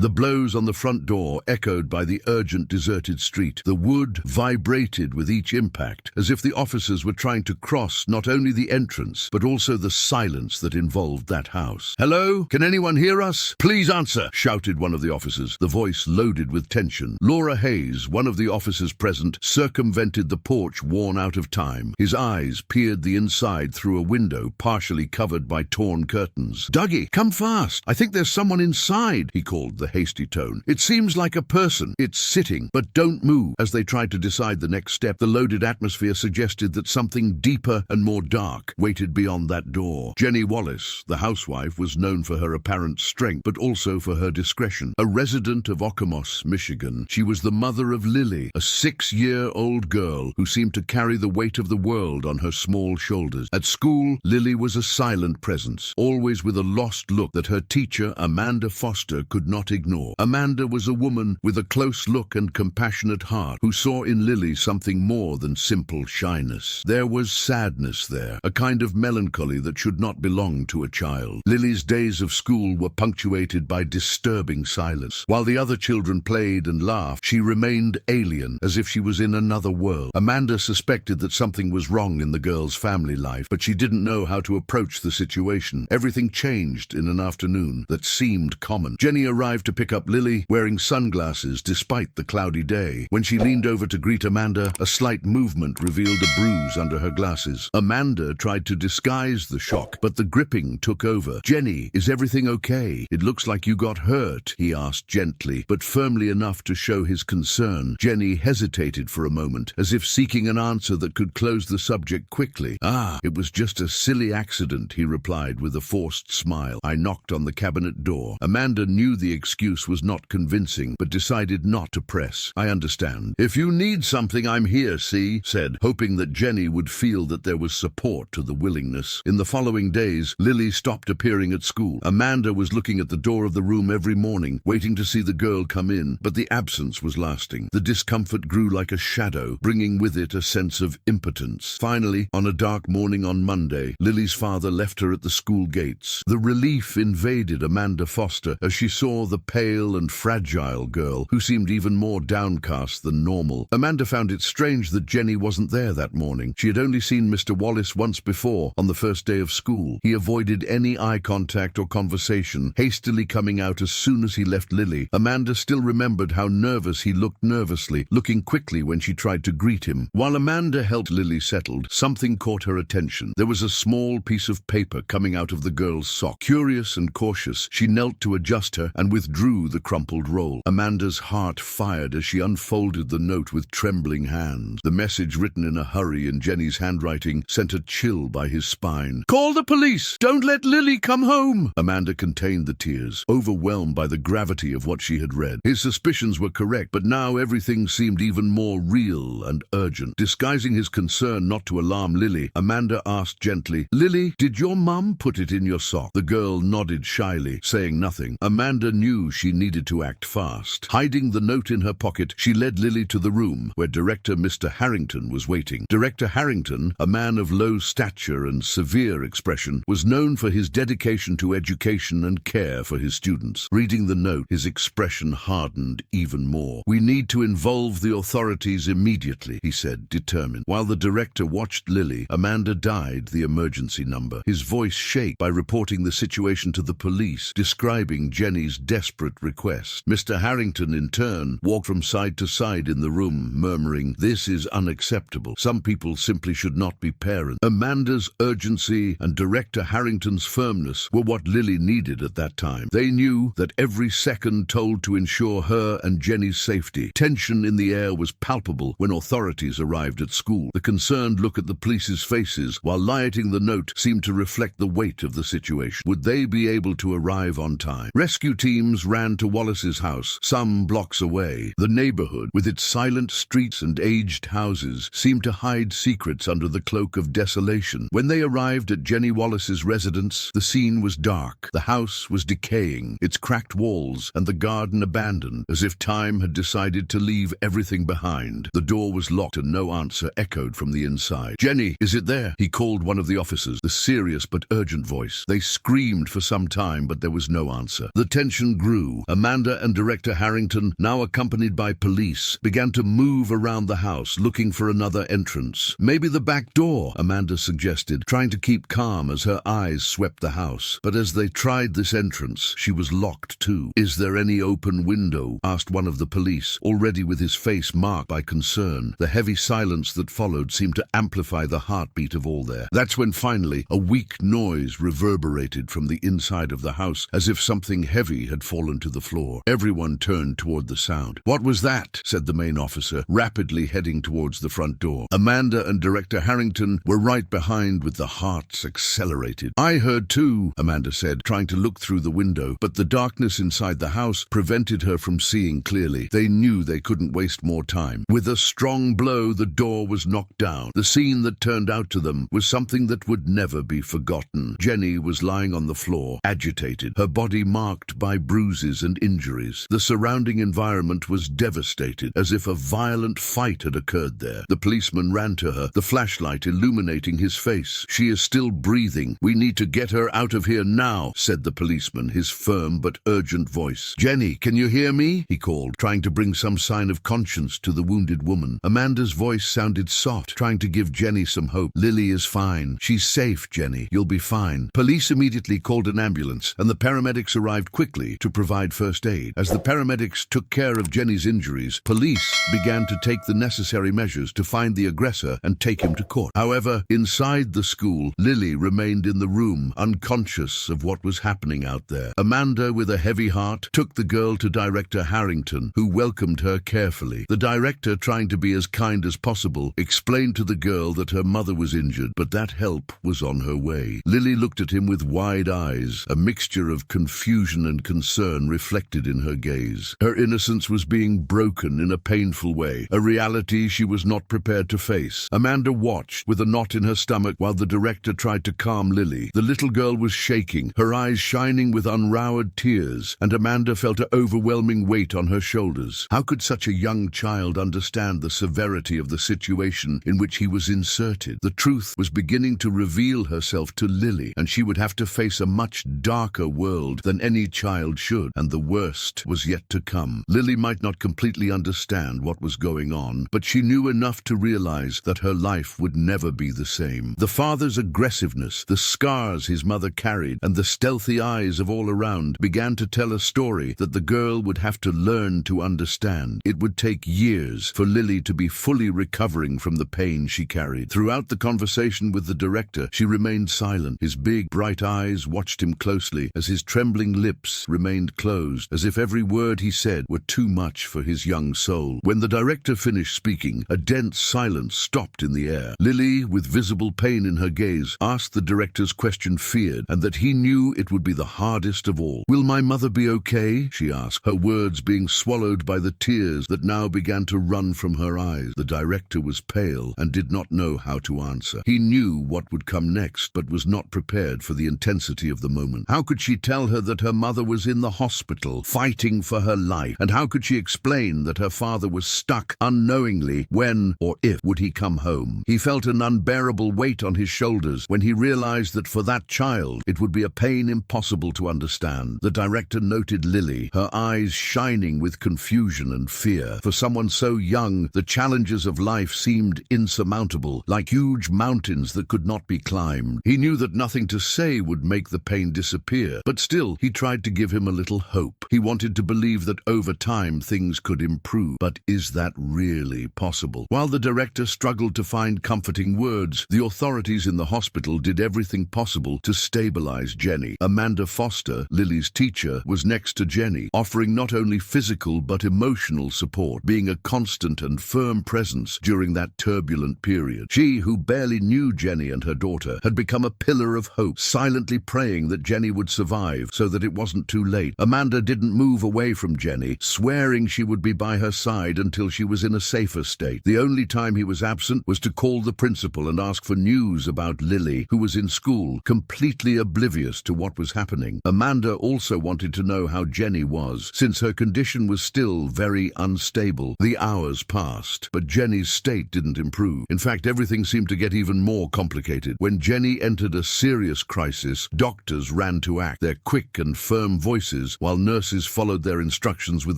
The blows on the front door echoed by the urgent, deserted street. The wood vibrated with each impact, as if the officers were trying to cross not only the entrance, but also the silence that involved that house. "Hello? Can anyone hear us? Please answer," shouted one of the officers, the voice loaded with tension. Laura Hayes, one of the officers present, circumvented the porch worn out of time. His eyes peered the inside through a window partially covered by torn curtains. "Dougie, come fast. I think there's someone inside," he called, the hasty tone. "It seems like a person. It's sitting, but don't move." As they tried to decide the next step, the loaded atmosphere suggested that something deeper and more dark waited beyond that door. Jenny Wallace, the housewife, was known for her apparent strength, but also for her discretion. A resident of Okemos, Michigan, she was the mother of Lily, a 6-year-old girl who seemed to carry the weight of the world on her small shoulders. At school, Lily was a silent presence, always with a lost look that her teacher, Amanda Foster, could not ignore. Amanda was a woman with a close look and compassionate heart who saw in Lily something more than simple shyness. There was sadness there, a kind of melancholy that should not belong to a child. Lily's days of school were punctuated by disturbing silence. While the other children played and laughed, she remained alien, as if she was in another world. Amanda suspected that something was wrong in the girl's family life, but she didn't know how to approach the situation. Everything changed in an afternoon that seemed common. Jenny arrived to pick up Lily, wearing sunglasses despite the cloudy day. When she leaned over to greet Amanda, a slight movement revealed a bruise under her glasses. Amanda tried to disguise the shock, but the gripping took over. "Jenny, is everything okay? It looks like you got hurt," he asked gently, but firmly enough to show his concern. Jenny hesitated for a moment, as if seeking an answer that could close the subject quickly. It was just a silly accident," he replied with a forced smile. "I knocked on the cabinet door." Amanda knew the excuse was not convincing, but decided not to press. "I understand. If you need something, I'm here, see?" said, hoping that Jenny would feel that there was support to the willingness. In the following days, Lily stopped appearing at school. Amanda was looking at the door of the room every morning, waiting to see the girl come in, but the absence was lasting. The discomfort grew like a shadow, bringing with it a sense of impotence. Finally, on a dark morning on Monday, Lily's father left her at the school gates. The relief invaded Amanda Foster as she saw the pale and fragile girl, who seemed even more downcast than normal. Amanda found it strange that Jenny wasn't there that morning. She had only seen Mr. Wallace once before, on the first day of school. He avoided any eye contact or conversation, hastily coming out as soon as he left Lily. Amanda still remembered how nervous he looked, nervously, looking quickly when she tried to greet him. While Amanda helped Lily settled, something caught her attention. There was a small piece of paper coming out of the girl's sock. Curious and cautious, she knelt to adjust her and withdrew the crumpled roll. Amanda's heart fired as she unfolded the note with trembling hands. The message, written in a hurry in Jenny's handwriting, sent a chill by his spine. "Call the police! Don't let Lily come home!" Amanda contained the tears, overwhelmed by the gravity of what she had read. His suspicions were correct, but now everything seemed even more real and urgent. Disguising his concern not to alarm Lily, Amanda asked gently, "Lily, did your mum put it in your sock?" The girl nodded shyly, saying nothing. Amanda knew she needed to act fast. Hiding the note in her pocket, she led Lily to the room where Director Mr. Harrington was waiting. Director Harrington, a man of low stature and severe expression, was known for his dedication to education and care for his students. Reading the note, his expression hardened even more. "We need to involve the authorities immediately," he said, determined. While the director watched Lily, Amanda dialed the emergency number, his voice shaken by reporting the situation to the police, describing Jenny's desperate request. Mr. Harrington, in turn, walked from side to side in the room, murmuring, "This is unacceptable. Some people simply should not be parents." Amanda's urgency and Director Harrington's firmness were what Lily needed at that time. They knew that every second told to ensure her and Jenny's safety. Tension in the air was palpable when authorities arrived at school. The concerned look at the police's faces while lighting the note seemed to reflect the weight of the situation. Would they be able to arrive on time? Rescue teams ran to Wallace's house, some blocks away. The neighborhood, with its silent streets and aged houses, seemed to hide secrets under the cloak of desolation. When they arrived at Jenny Wallace's residence, the scene was dark. The house was decaying, its cracked walls and the garden abandoned, as if time had decided to leave everything behind. The door was locked and no answer echoed from the inside. "Jenny, is it there?" he called one of the officers, the serious but urgent voice. They screamed for some time, but there was no answer. The tension grew grew. Amanda and Director Harrington, now accompanied by police, began to move around the house looking for another entrance. "Maybe the back door," Amanda suggested, trying to keep calm as her eyes swept the house. But as they tried this entrance, she was locked too. "Is there any open window?" asked one of the police, already with his face marked by concern. The heavy silence that followed seemed to amplify the heartbeat of all there. That's when finally a weak noise reverberated from the inside of the house, as if something heavy had fallen to the floor. Everyone turned toward the sound. "What was that?" said the main officer, rapidly heading towards the front door. Amanda and Director Harrington were right behind with the hearts accelerated. "I heard too," Amanda said, trying to look through the window, but the darkness inside the house prevented her from seeing clearly. They knew they couldn't waste more time. With a strong blow, the door was knocked down. The scene that turned out to them was something that would never be forgotten. Jenny was lying on the floor, agitated, her body marked by bruises and injuries. The surrounding environment was devastated, as if a violent fight had occurred there. The policeman ran to her, the flashlight illuminating his face. "She is still breathing. We need to get her out of here now," said the policeman, his firm but urgent voice. "Jenny, can you hear me?" he called, trying to bring some sign of conscience to the wounded woman. Amanda's voice sounded soft, trying to give Jenny some hope. "Lily is fine. She's safe, Jenny. You'll be fine." Police immediately called an ambulance, and the paramedics arrived quickly to provide first aid. As the paramedics took care of Jenny's injuries, police began to take the necessary measures to find the aggressor and take him to court. However, inside the school, Lily remained in the room, unconscious of what was happening out there. Amanda, with a heavy heart, took the girl to Director Harrington, who welcomed her carefully. The director, trying to be as kind as possible, explained to the girl that her mother was injured, but that help was on her way. Lily looked at him with wide eyes, a mixture of confusion and concern reflected in her gaze. Her innocence was being broken in a painful way, a reality she was not prepared to face. Amanda watched with a knot in her stomach while the director tried to calm Lily. The little girl was shaking, her eyes shining with unrowered tears, and Amanda felt an overwhelming weight on her shoulders. How could such a young child understand the severity of the situation in which he was inserted? The truth was beginning to reveal herself to Lily, and she would have to face a much darker world than any child should, and the worst was yet to come. Lily might not completely understand what was going on, but she knew enough to realize that her life would never be the same. The father's aggressiveness, the scars his mother carried, and the stealthy eyes of all around began to tell a story that the girl would have to learn to understand. It would take years for Lily to be fully recovering from the pain she carried. Throughout the conversation with the director, she remained silent. His big, bright eyes watched him closely as his trembling lips remained closed, as if every word he said were too much for his young soul. When the director finished speaking, a dense silence stopped in the air. Lily, with visible pain in her gaze, asked the director's question feared, and that he knew it would be the hardest of all. "Will my mother be okay?" she asked, her words being swallowed by the tears that now began to run from her eyes. The director was pale and did not know how to answer. He knew what would come next, but was not prepared for the intensity of the moment. How could she tell her that her mother was in the hospital, fighting for her life? And how could she explain that her father was stuck unknowingly? When or if would he come home? He felt an unbearable weight on his shoulders when he realized that for that child it would be a pain impossible to understand. The director noted Lily, her eyes shining with confusion and fear. For someone so young, the challenges of life seemed insurmountable, like huge mountains that could not be climbed. He knew that nothing to say would make the pain disappear, but still he tried to give him a little hope. He wanted to believe that over time things could improve. But is that really possible? While the director struggled to find comforting words, the authorities in the hospital did everything possible to stabilize Jenny. Amanda Foster, Lily's teacher, was next to Jenny, offering not only physical but emotional support, being a constant and firm presence during that turbulent period. She, who barely knew Jenny and her daughter, had become a pillar of hope, silently praying that Jenny would survive so that it wasn't too late. Amanda didn't move away from Jenny, swearing she would be by her side until she was in a safer state. The only time he was absent was to call the principal and ask for news about Lily, who was in school, completely oblivious to what was happening. Amanda also wanted to know how Jenny was, since her condition was still very unstable. The hours passed, but Jenny's state didn't improve. In fact, everything seemed to get even more complicated. When Jenny entered a serious crisis, doctors ran to act. Their quick and firm voices ambulances while nurses followed their instructions with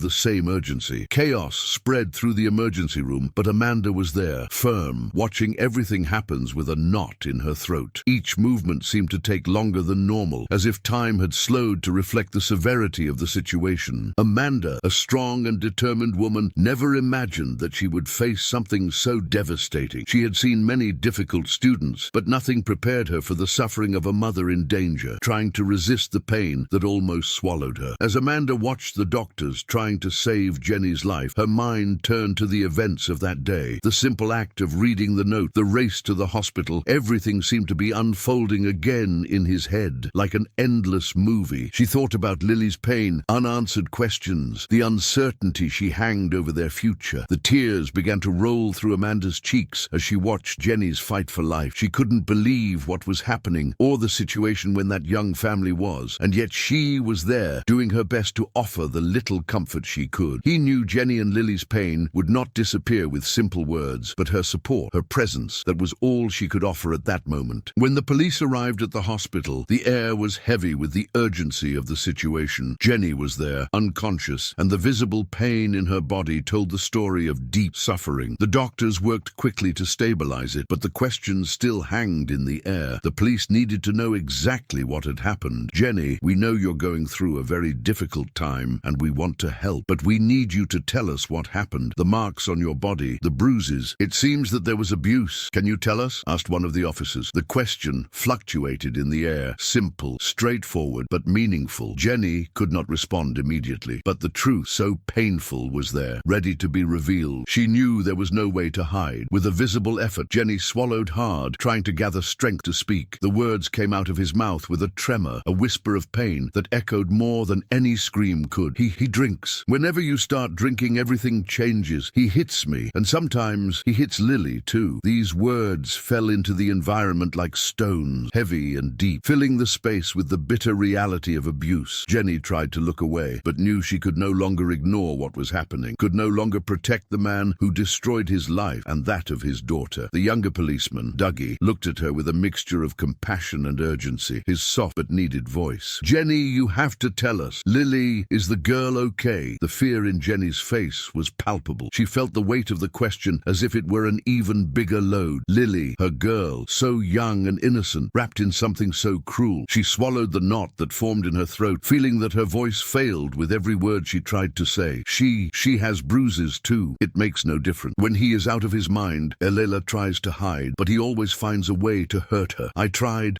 the same urgency. Chaos spread through the emergency room, but Amanda was there, firm, watching everything happen with a knot in her throat. Each movement seemed to take longer than normal, as if time had slowed to reflect the severity of the situation. Amanda, a strong and determined woman, never imagined that she would face something so devastating. She had seen many difficult students, but nothing prepared her for the suffering of a mother in danger, trying to resist the pain that almost swallowed her. As Amanda watched the doctors trying to save Jenny's life, her mind turned to the events of that day. The simple act of reading the note, the race to the hospital, everything seemed to be unfolding again in his head, like an endless movie. She thought about Lily's pain, unanswered questions, the uncertainty she hanged over their future. The tears began to roll through Amanda's cheeks as she watched Jenny's fight for life. She couldn't believe what was happening, or the situation when that young family was, and yet she was there, doing her best to offer the little comfort she could. He knew Jenny and Lily's pain would not disappear with simple words, but her support, her presence, that was all she could offer at that moment. When the police arrived at the hospital, the air was heavy with the urgency of the situation. Jenny was there, unconscious, and the visible pain in her body told the story of deep suffering. The doctors worked quickly to stabilize it, but the questions still hanged in the air. The police needed to know exactly what had happened. "Jenny, we know you're going through a very difficult time, and we want to help, but we need you to tell us what happened. The marks on your body, the bruises. It seems that there was abuse. Can you tell us?" asked one of the officers. The question fluctuated in the air, simple, straightforward, but meaningful. Jenny could not respond immediately, but the truth, so painful, was there, ready to be revealed. She knew there was no way to hide. With a visible effort, Jenny swallowed hard, trying to gather strength to speak. The words came out of his mouth with a tremor, a whisper of pain that echoed more than any scream could. He drinks. Whenever you start drinking, everything changes. He hits me, and sometimes he hits Lily too." These words fell into the environment like stones, heavy and deep, filling the space with the bitter reality of abuse. Jenny tried to look away, but knew she could no longer ignore what was happening, could no longer protect the man who destroyed his life and that of his daughter. The younger policeman, Dougie, looked at her with a mixture of compassion and urgency, his soft but needed voice. "Jenny, you have to tell us. Lily, is the girl okay?" The fear in Jenny's face was palpable. She felt the weight of the question as if it were an even bigger load. Lily, her girl, so young and innocent, wrapped in something so cruel. She swallowed the knot that formed in her throat, feeling that her voice failed with every word she tried to say. She has bruises too. It makes no difference. When he is out of his mind, Elela tries to hide, but he always finds a way to hurt her. I tried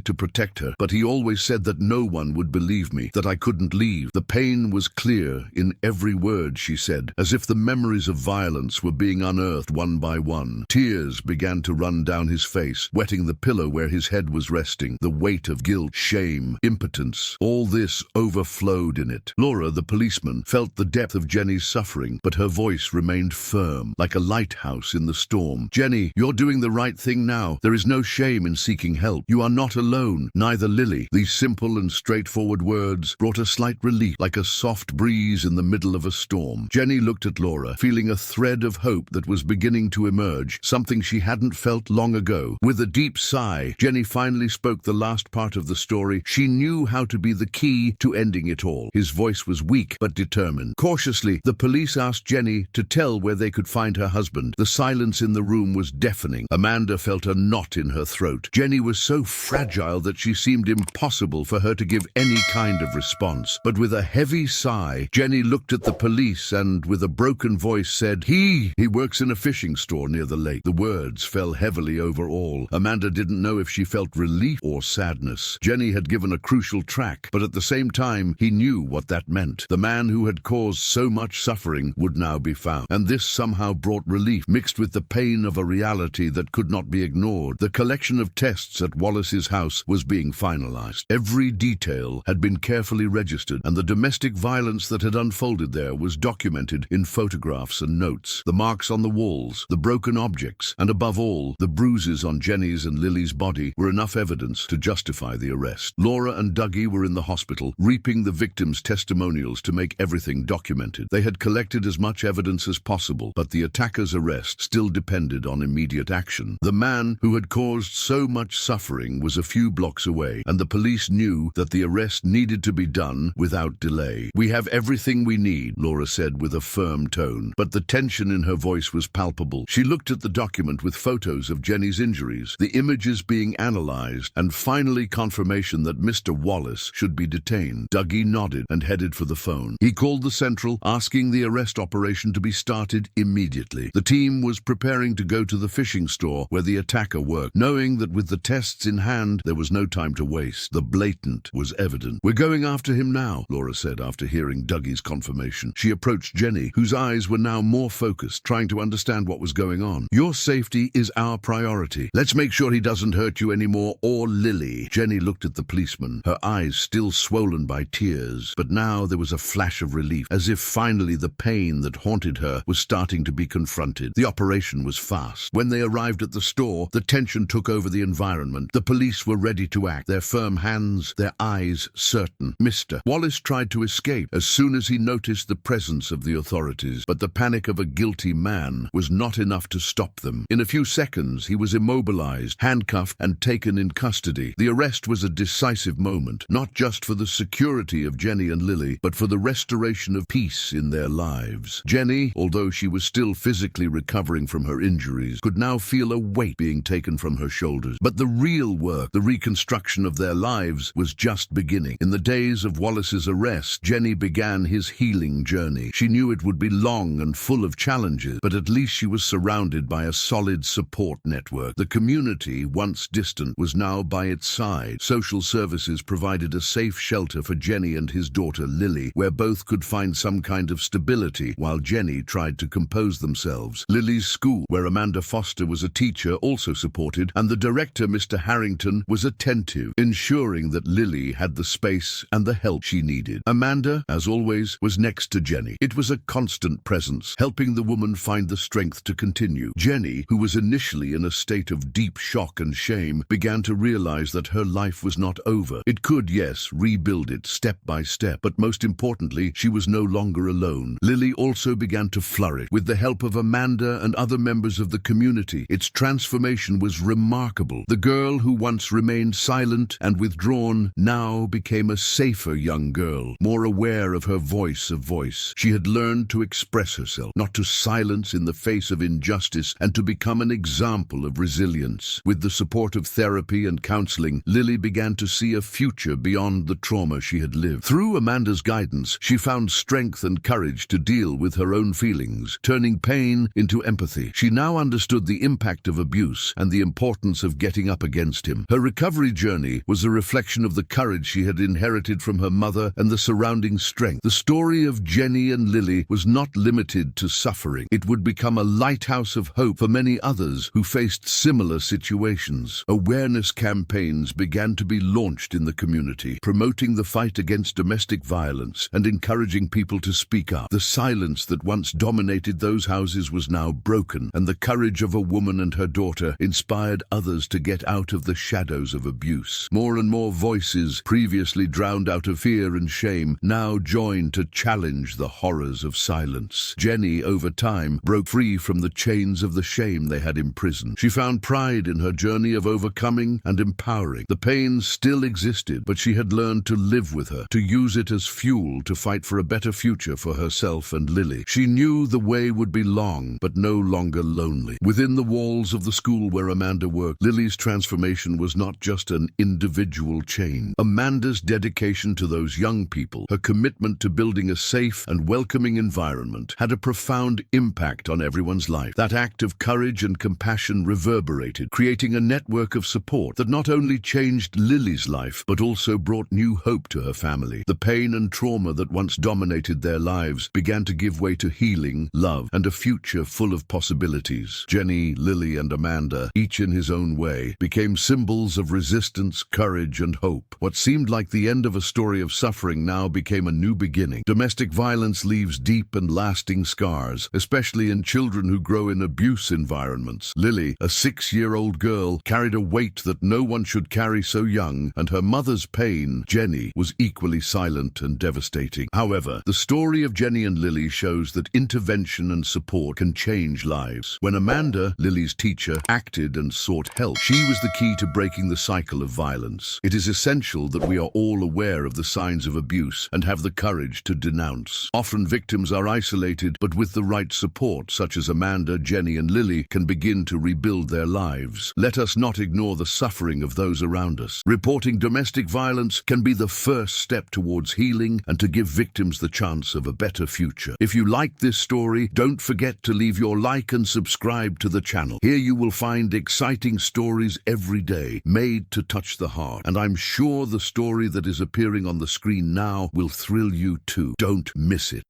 to protect her, but he always said that no one would believe me, that I couldn't leave." The pain was clear in every word she said, as if the memories of violence were being unearthed one by one. Tears began to run down his face, wetting the pillow where his head was resting. The weight of guilt, shame, impotence, all this overflowed in it. Laura, the policeman, felt the depth of Jenny's suffering, but her voice remained firm, like a lighthouse in the storm. "Jenny, you're doing the right thing now. There is no shame in seeking help. You are not alone, neither Lily." These simple and straightforward words brought a slight relief, like a soft breeze in the middle of a storm. Jenny looked at Laura, feeling a thread of hope that was beginning to emerge, something she hadn't felt long ago. With a deep sigh, Jenny finally spoke the last part of the story. She knew how to be the key to ending it all. His voice was weak but determined. Cautiously, the police asked Jenny to tell where they could find her husband. The silence in the room was deafening. Amanda felt a knot in her throat. Jenny was so fragile that she seemed impossible for her to give any kind of response. But with a heavy sigh, Jenny looked at the police and, with a broken voice, said, He works in a fishing store near the lake." The words fell heavily over all. Amanda didn't know if she felt relief or sadness. Jenny had given a crucial track, but at the same time, he knew what that meant. The man who had caused so much suffering would now be found, and this somehow brought relief, mixed with the pain of a reality that could not be ignored. The collection of tests at Wallace's house was being finalized. Every detail had been carefully registered, and the domestic violence that had unfolded there was documented in photographs and notes. The marks on the walls, the broken objects, and above all, the bruises on Jenny's and Lily's body were enough evidence to justify the arrest. Laura and Dougie were in the hospital, reaping the victims' testimonials to make everything documented. They had collected as much evidence as possible, but the attacker's arrest still depended on immediate action. The man who had caused so much suffering was a few blocks away, and the police knew that the arrest needed to to be done without delay. "We have everything we need," Laura said with a firm tone, but the tension in her voice was palpable. She looked at the document with photos of Jenny's injuries, the images being analyzed, and finally confirmation that Mr. Wallace should be detained. Dougie nodded and headed for the phone. He called the central, asking the arrest operation to be started immediately. The team was preparing to go to the fishing store where the attacker worked, knowing that with the tests in hand, there was no time to waste. The blatant was evident. "We're going after him now," Laura said after hearing Dougie's confirmation. She approached Jenny, whose eyes were now more focused, trying to understand what was going on. "Your safety is our priority. Let's make sure he doesn't hurt you anymore, or Lily." Jenny looked at the policeman, her eyes still swollen by tears, but now there was a flash of relief, as if finally the pain that haunted her was starting to be confronted. The operation was fast. When they arrived at the store, the tension took over the environment. The police were ready to act, their firm hands, their eyes certain. Mr. Wallace tried to escape as soon as he noticed the presence of the authorities, but the panic of a guilty man was not enough to stop them. In a few seconds, he was immobilized, handcuffed, and taken in custody. The arrest was a decisive moment, not just for the security of Jenny and Lily, but for the restoration of peace in their lives. Jenny, although she was still physically recovering from her injuries, could now feel a weight being taken from her shoulders. But the real work, the reconstruction of their lives, was just beginning. In the days of Wallace's arrest, Jenny began his healing journey. She knew it would be long and full of challenges, but at least she was surrounded by a solid support network. The community, once distant, was now by its side. Social services provided a safe shelter for Jenny and his daughter Lily, where both could find some kind of stability while Jenny tried to compose themselves. Lily's school, where Amanda Foster was a teacher, also supported, and the director, Mr. Harrington, was attentive, ensuring that Lily had the space and the help she needed. Amanda, as always, was next to Jenny. It was a constant presence, helping the woman find the strength to continue. Jenny, who was initially in a state of deep shock and shame, began to realize that her life was not over. It could, yes, rebuild it step by step, but most importantly, she was no longer alone. Lily also began to flourish. With the help of Amanda and other members of the community, its transformation was remarkable. The girl who once remained silent and withdrawn now became a safer young girl, more aware of her voice. She had learned to express herself, not to silence in the face of injustice, and to become an example of resilience. With the support of therapy and counseling, Lily began to see a future beyond the trauma she had lived. Through Amanda's guidance, she found strength and courage to deal with her own feelings, turning pain into empathy. She now understood the impact of abuse and the importance of getting up against him. Her recovery journey was a reflection of the courage she had inherited from her mother and the surrounding strength. The story of Jenny and Lily was not limited to suffering. It would become a lighthouse of hope for many others who faced similar situations. Awareness campaigns began to be launched in the community, promoting the fight against domestic violence and encouraging people to speak up. The silence that once dominated those houses was now broken, and the courage of a woman and her daughter inspired others to get out of the shadows of abuse. More and more voices, previously drowned out of fear and shame, now joined to challenge the horrors of silence. Jenny, over time, broke free from the chains of the shame they had imprisoned. She found pride in her journey of overcoming and empowering. The pain still existed, but she had learned to live with her, to use it as fuel to fight for a better future for herself and Lily. She knew the way would be long, but no longer lonely. Within the walls of the school where Amanda worked, Lily's transformation was not just an individual change. Amanda's dedication to those young people, her commitment to building a safe and welcoming environment, had a profound impact on everyone's life. That act of courage and compassion reverberated, creating a network of support that not only changed Lily's life, but also brought new hope to her family. The pain and trauma that once dominated their lives began to give way to healing, love, and a future full of possibilities. Jenny, Lily, and Amanda, each in his own way, became symbols of resistance, courage, and hope. What seemed like the end of a story of suffering now became a new beginning. Domestic violence leaves deep and lasting scars, especially in children who grow in abuse environments. Lily, a 6-year-old girl, carried a weight that no one should carry so young, and her mother's pain, Jenny, was equally silent and devastating. However, the story of Jenny and Lily shows that intervention and support can change lives. When Amanda, Lily's teacher, acted and sought help, she was the key to breaking the cycle of violence. It is essential that we are all aware aware of the signs of abuse and have the courage to denounce. Often victims are isolated, but with the right support, such as Amanda, Jenny, and Lily, can begin to rebuild their lives. Let us not ignore the suffering of those around us. Reporting domestic violence can be the first step towards healing and to give victims the chance of a better future. If you like this story, don't forget to leave your like and subscribe to the channel. Here you will find exciting stories every day, made to touch the heart. And I'm sure the story that is appearing on the screen now will thrill you too. Don't miss it.